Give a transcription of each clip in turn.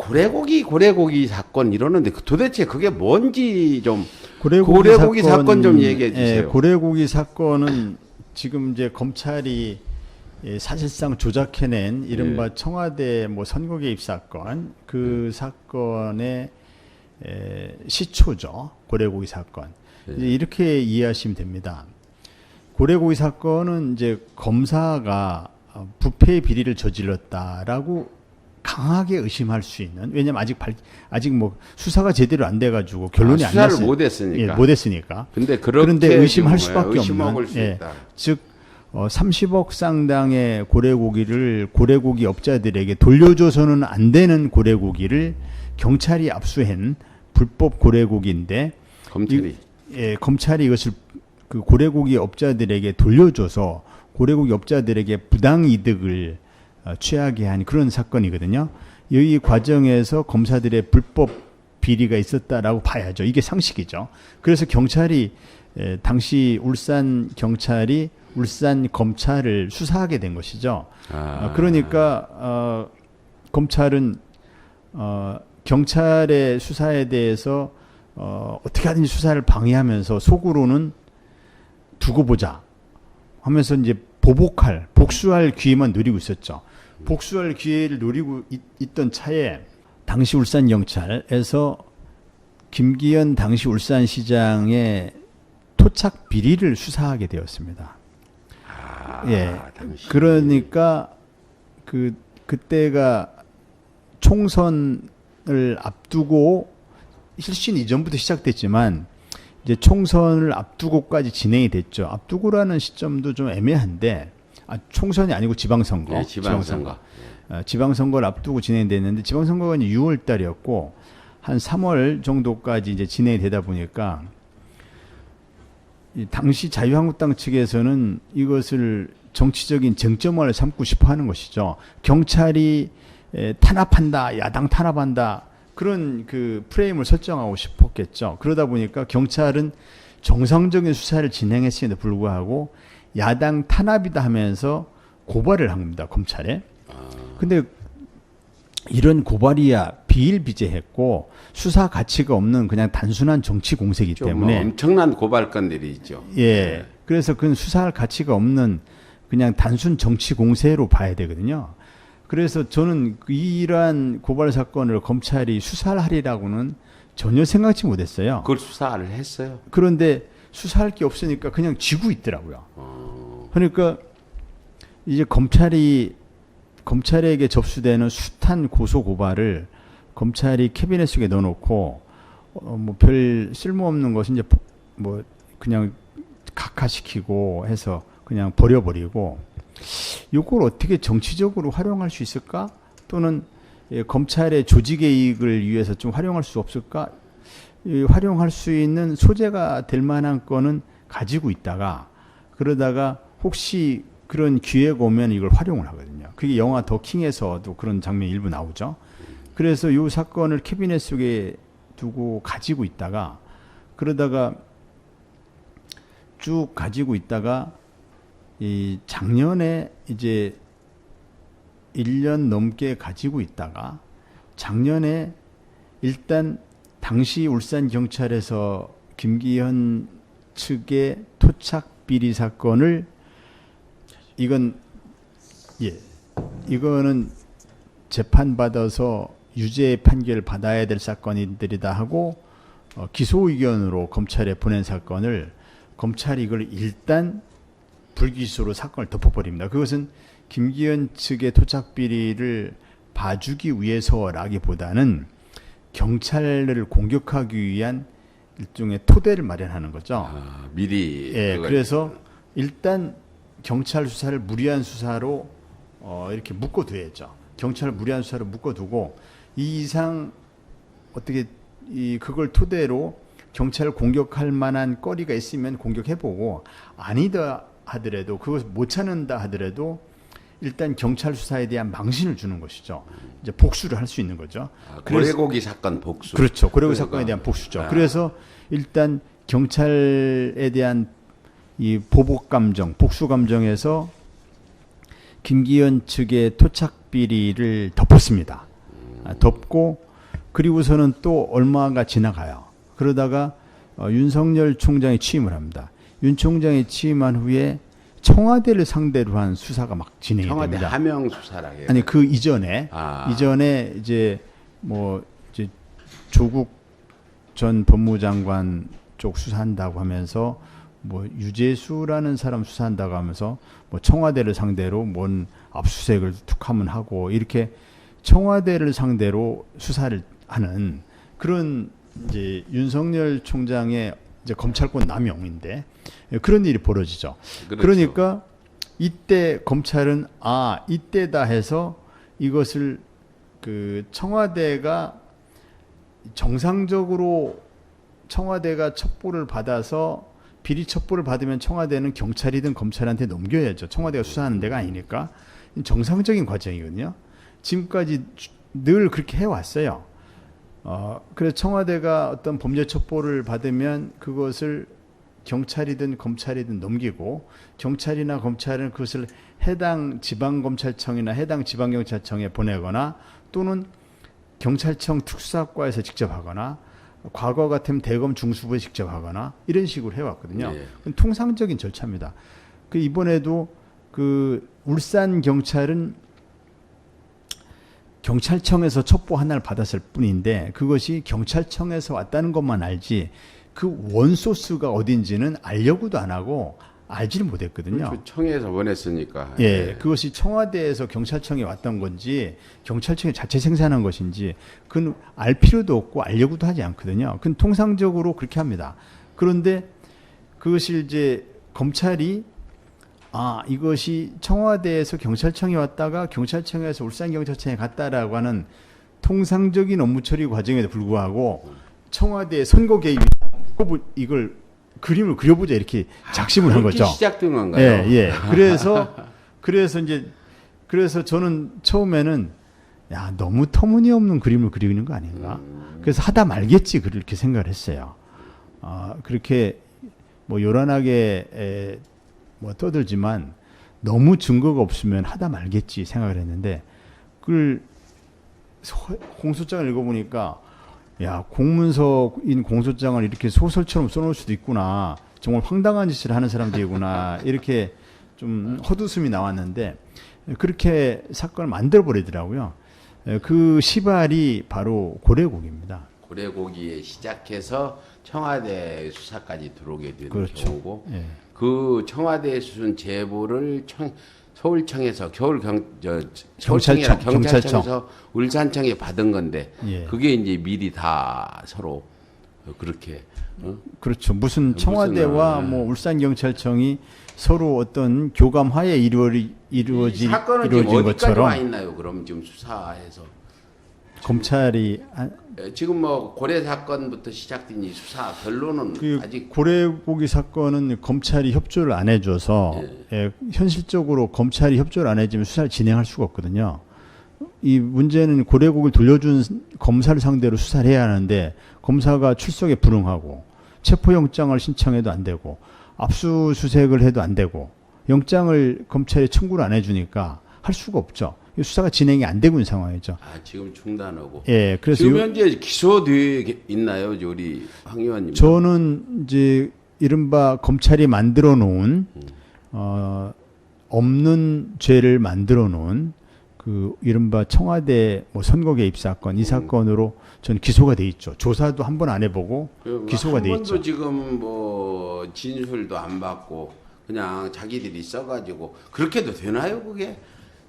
고래고기 사건 이러는데 도대체 그게 뭔지 좀 고래고기 사건 좀 얘기해 주세요. 예, 고래고기 사건은 지금 이제 검찰이 사실상 조작해낸 이른바 청와대 뭐 선거 개입 사건, 그 사건의 시초죠. 고래고기 사건. 이제 이렇게 이해하시면 됩니다. 고래고기 사건은 이제 검사가 부패의 비리를 저질렀다라고 강하게 의심할 수 있는, 왜냐면 아직 뭐 수사가 제대로 안 돼가지고 결론이 안 났으니까. 수사를 못했으니까. 예, 못했으니까. 그런데 의심할 수밖에 의심먹을 없는. 수 있다. 즉 30억 상당의 고래고기를 고래고기 업자들에게 돌려줘서는 안 되는 고래고기를 경찰이 압수한 불법 고래고기인데 검찰이 이것을 그 고래고기 업자들에게 돌려줘서 고래고기 업자들에게 부당 이득을 취하게 한 그런 사건이거든요. 이 과정에서 검사들의 불법 비리가 있었다라고 봐야죠. 이게 상식이죠. 그래서 경찰이 당시 울산 경찰이 울산 검찰을 수사하게 된 것이죠. 그러니까 검찰은 경찰의 수사에 대해서 어떻게 하든지 수사를 방해하면서 속으로는 두고 보자 하면서 이제 복수할 기회만 노리고 있었죠. 복수할 기회를 노리고 있던 차에 당시 울산 경찰에서 김기현 당시 울산시장의 토착 비리를 수사하게 되었습니다. 예. 그러니까 그때가 총선을 앞두고 실신 이전부터 시작됐지만 이제 총선을 앞두고까지 진행이 됐죠. 앞두고라는 시점도 좀 애매한데, 총선이 아니고 지방선거. 네, 지방선거. 지방선거를 앞두고 진행됐는데, 지방선거가 이제 6월 달이었고, 한 3월 정도까지 이제 진행이 되다 보니까, 당시 자유한국당 측에서는 이것을 정치적인 쟁점화를 삼고 싶어 하는 것이죠. 경찰이 탄압한다, 야당 탄압한다, 그런 그 프레임을 설정하고 싶었겠죠. 그러다 보니까 경찰은 정상적인 수사를 진행했음에도 불구하고 야당 탄압이다 하면서 고발을 한 겁니다, 검찰에. 근데 이런 고발이야 비일비재했고 수사 가치가 없는 그냥 단순한 정치 공세이기 때문에 엄청난 고발건들이 있죠. 예. 그래서 그건 수사할 가치가 없는 그냥 단순 정치 공세로 봐야 되거든요. 그래서 저는 이러한 고발 사건을 검찰이 수사를 하리라고는 전혀 생각지 못했어요. 그걸 수사를 했어요. 그런데 수사할 게 없으니까 그냥 쥐고 있더라고요. 그러니까 이제 검찰에게 접수되는 숱한 고소 고발을 검찰이 캐비넷 속에 넣어놓고 뭐 별 쓸모없는 것은 이제 뭐 그냥 각하시키고 해서 그냥 버려버리고, 이걸 어떻게 정치적으로 활용할 수 있을까? 또는 검찰의 조직의 이익을 위해서 좀 활용할 수 없을까? 활용할 수 있는 소재가 될 만한 거는 가지고 있다가, 그러다가 혹시 그런 기회가 오면 이걸 활용을 하거든요. 그게 영화 더 킹에서도 그런 장면이 일부 나오죠. 그래서 이 사건을 캐비넷 속에 두고 가지고 있다가, 그러다가 쭉 가지고 있다가 이 작년에 이제 1년 넘게 가지고 있다가 작년에 일단 당시 울산 경찰에서 김기현 측의 토착 비리 사건을 이거는 재판받아서 유죄 판결을 받아야 될 사건들이다 하고 기소 의견으로 검찰에 보낸 사건을 검찰이 이걸 일단 불기소로 사건을 덮어버립니다. 그것은 김기현 측의 토착 비리를 봐주기 위해서라기보다는 경찰을 공격하기 위한 일종의 토대를 마련하는 거죠. 미리. 예, 그래서 일단 경찰 수사를 무리한 수사로 이렇게 묶어둬야죠. 경찰을 무리한 수사로 묶어두고 이 이상 어떻게 그걸 토대로 경찰을 공격할 만한 거리가 있으면 공격해보고, 아니다 하더라도 그것을 못 찾는다 하더라도 일단 경찰 수사에 대한 망신을 주는 것이죠. 이제 복수를 할 수 있는 거죠. 고래고기 사건 복수. 그렇죠. 고래고기 사건에 대한 복수죠. 그래서 일단 경찰에 대한 이 보복 감정, 복수 감정에서 김기현 측의 토착 비리를 덮었습니다. 덮고 그리고서는 또 얼마가 지나가요. 그러다가 윤석열 총장이 취임을 합니다. 윤 총장이 취임한 후에 청와대를 상대로 한 수사가 막 진행이 청와대 됩니다. 하명 수사라고 해요. 아니 그 이전에 이제 뭐 이제 조국 전 법무장관 쪽 수사한다고 하면서 뭐 유재수라는 사람 수사한다고 하면서 뭐 청와대를 상대로 뭔 압수수색을 툭하면 하고 이렇게 청와대를 상대로 수사를 하는 그런 이제 윤석열 총장의 이제 검찰권 남용인데 그런 일이 벌어지죠. 그렇죠. 그러니까 이때 검찰은 이때다 해서 이것을 그 청와대가 정상적으로 청와대가 첩보를 받아서 비리 첩보를 받으면 청와대는 경찰이든 검찰한테 넘겨야죠. 청와대가 수사하는 데가 아니니까 정상적인 과정이거든요. 지금까지 늘 그렇게 해왔어요. 그래서 청와대가 어떤 범죄 첩보를 받으면 그것을 경찰이든 검찰이든 넘기고 경찰이나 검찰은 그것을 해당 지방검찰청이나 해당 지방경찰청에 보내거나 또는 경찰청 특수사과에서 직접 하거나 과거 같으면 대검 중수부에 직접 하거나 이런 식으로 해왔거든요. 네. 통상적인 절차입니다. 그 이번에도 그 울산 경찰은 경찰청에서 첩보 하나를 받았을 뿐인데 그것이 경찰청에서 왔다는 것만 알지 그 원소스가 어딘지는 알려고도 안 하고 알지를 못했거든요. 그렇죠. 청에서 원했으니까. 예, 네. 그것이 청와대에서 경찰청에 왔던 건지 경찰청이 자체 생산한 것인지 그건 알 필요도 없고 알려고도 하지 않거든요. 그건 통상적으로 그렇게 합니다. 그런데 그것이 이제 검찰이 이것이 청와대에서 경찰청에 왔다가 경찰청에서 울산경찰청에 갔다라고 하는 통상적인 업무 처리 과정에도 불구하고 청와대의 선거 개입이 이걸 그림을 그려보자 이렇게 작심을 한 거죠. 시작된 건가요? 예, 예. 그래서 저는 처음에는 너무 터무니없는 그림을 그리는 거 아닌가. 그래서 하다 말겠지 그렇게 생각을 했어요. 그렇게 뭐 요란하게 뭐 떠들지만 너무 증거가 없으면 하다 말겠지 생각을 했는데 그걸 공소장을 읽어보니까 공문서인 공소장을 이렇게 소설처럼 써놓을 수도 있구나. 정말 황당한 짓을 하는 사람들이구나. 이렇게 좀 헛웃음이 나왔는데 그렇게 사건을 만들어버리더라고요. 그 시발이 바로 고래고기입니다. 고래고기에 시작해서 청와대 수사까지 들어오게 되는 그렇죠. 경우고 예. 그 청와대에 수준 제보를 서울청에서 경찰청, 경찰청에서 울산청에 받은 건데 예. 그게 이제 미리 다 서로 그렇게 그렇죠. 무슨 청와대와 뭐 울산경찰청이 서로 어떤 교감하에 이루어진 사건은 지금 어디까지 것처럼 와 있나요? 그럼 지금 수사해서 검찰이 지금 뭐 고래 사건부터 시작된 이 수사 결론은 아직 고래고기 사건은 검찰이 협조를 안 해줘서 현실적으로 검찰이 협조를 안 해주면 수사를 진행할 수가 없거든요. 이 문제는 고래고기를 돌려준 검사를 상대로 수사를 해야 하는데 검사가 출석에 불응하고 체포영장을 신청해도 안 되고 압수수색을 해도 안 되고 영장을 검찰이 청구를 안 해주니까 할 수가 없죠. 수사가 진행이 안 되고 있는 상황이죠. 지금 중단하고. 예, 그래서 지금 현재 기소되어 있나요, 우리 황 의원님? 저는 이제 이른바 검찰이 만들어 놓은 없는 죄를 만들어 놓은 그 이른바 청와대 뭐 선거 개입 사건 이 사건으로 저는 기소가 돼 있죠. 조사도 한 번 안 해보고 기소가 돼 있죠. 한 번도 지금 뭐 진술도 안 받고 그냥 자기들이 써가지고 그렇게도 되나요, 그게?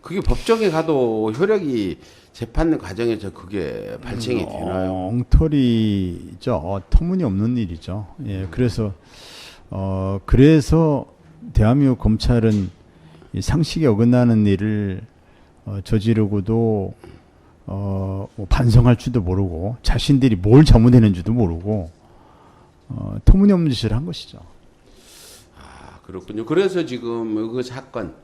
그게 법정에 가도 효력이 재판 과정에서 그게 발생이 되나요? 엉터리죠. 터무니없는 일이죠. 예, 그래서 대한민국 검찰은 이 상식에 어긋나는 일을 저지르고도 뭐 반성할 줄도 모르고 자신들이 뭘 잘못했는지도 모르고 터무니없는 짓을 한 것이죠. 그렇군요. 그래서 지금 그 사건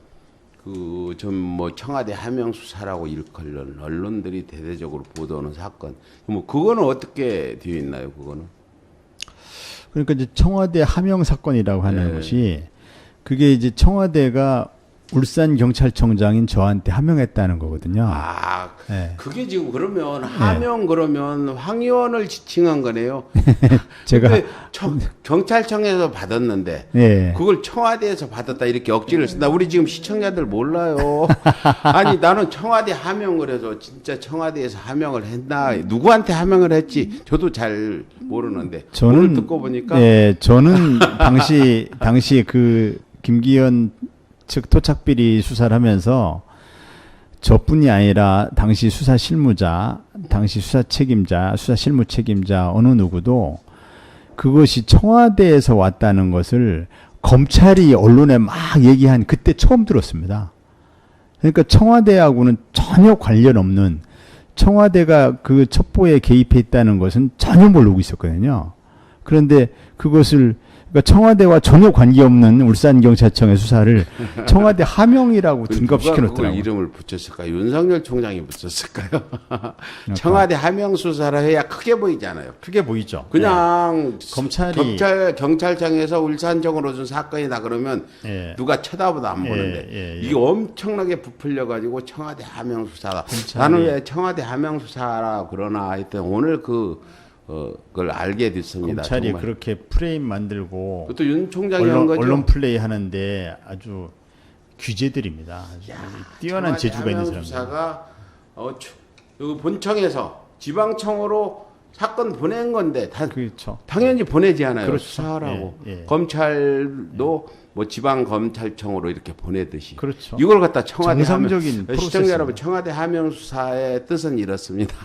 그 좀 뭐 청와대 하명 수사라고 일컬는 언론들이 대대적으로 보도하는 사건 뭐 그거는 어떻게 되어 있나요? 그거는 그러니까 이제 청와대 하명 사건이라고 하는 것이 그게 이제 청와대가 울산 경찰청장인 저한테 하명했다는 거거든요. 예. 그게 지금 그러면 하명 그러면 황 의원을 지칭한 거네요. 제가 근데 경찰청에서 받았는데 예. 그걸 청와대에서 받았다 이렇게 억지를 쓴다. 우리 지금 시청자들 몰라요. 아니 나는 청와대 하명을 해서 진짜 청와대에서 하명을 했나 누구한테 하명을 했지 저도 잘 모르는데 오늘 듣고 보니까 예, 저는 당시 그 김기현 측 토착비리 수사를 하면서 저뿐이 아니라 당시 수사 실무자, 당시 수사 책임자, 수사 실무 책임자 어느 누구도 그것이 청와대에서 왔다는 것을 검찰이 언론에 막 얘기한 그때 처음 들었습니다. 그러니까 청와대하고는 전혀 관련 없는 청와대가 그 첩보에 개입해 있다는 것은 전혀 모르고 있었거든요. 그런데 그것을 그러니까 청와대와 전혀 관계없는 울산경찰청의 수사를 청와대 하명이라고 둔갑시켜 누가 그걸 놓더라고요. 이름을 붙였을까요? 윤석열 총장이 붙였을까요? 청와대 하명 수사를 해야 크게 보이잖아요. 크게 보이죠. 그냥 검찰이 경찰청에서 울산적으로 준 사건이다 그러면 예. 누가 쳐다보도 안 보는데 예. 이게 엄청나게 부풀려 가지고 청와대 하명 수사다. 검찰이- 나는 왜 청와대 하명 수사라 그러나 했더니 오늘 그걸 알게 됐습니다. 검찰이 정말. 그렇게 프레임 만들고 그것도 윤 총장이 한 거죠. 언론 플레이 하는데 아주 규제들입니다. 아주 뛰어난 재주가 있는 사람들. 수사가 본청에서 지방청으로 사건 보낸 건데 그렇죠. 당연히 보내지 않아요. 그렇죠. 수사하라고. 예. 검찰도 뭐 지방 검찰청으로 이렇게 보내듯이. 그렇죠. 이걸 갖다 청와대 정상적인 하명, 시청자 프로세스입니다. 여러분 청와대 하명 수사의 뜻은 이렇습니다.